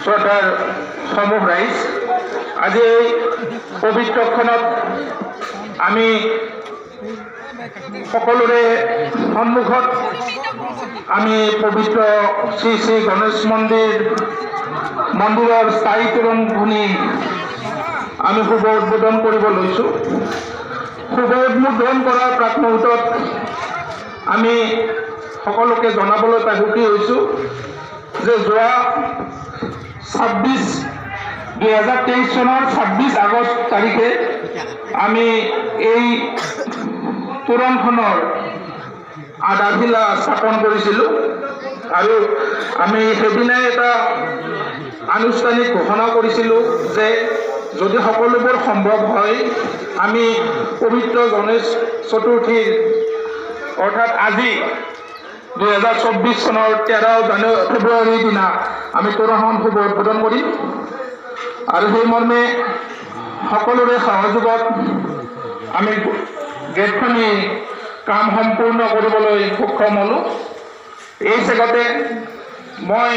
শ্ৰদ্ধাৰ সমূহ ৰাইজ, আজি এই পবিত্ৰ ক্ষণত আমি সকলোৰে সন্মুখত আমি পবিত্ৰ শ্ৰী শ্ৰী গণেশ মন্দিৰৰ স্থায়ী তোৰণ ভূমি আমি শুভ উদ্বোধন কৰিব লৈছোঁ। শুভ উদ্বোধন কৰাৰ প্ৰাক মুহূৰ্তত আমি সকলোকে জনাবলৈ পাবলগীয়া হৈছোঁ যে যোৱা 2023 চনৰ 26 আগষ্ট তাৰিখে আমি এই তোৰণখনৰ আধাৰশিলা স্থাপন কৰিছিলোঁ আৰু আমি সেইদিনাই এটা আনুষ্ঠানিক ঘোষণা কৰিছিলোঁ যে যদি সকলোবোৰ সম্ভৱ হয় আমি পবিত্ৰ গণেশ চতুৰ্থীৰ অৰ্থাৎ আজি 2024 চনৰ 13 ফেব্ৰুৱাৰীৰ দিনা আমি তোৰণখন শুভ উদ্বোধন কৰিম আৰু সেই মৰ্মে সকলোৰে সহযোগত আমি গেটখনি কাম সম্পূৰ্ণ কৰিবলৈ সক্ষম হ'লোঁ। এই চেগতে মই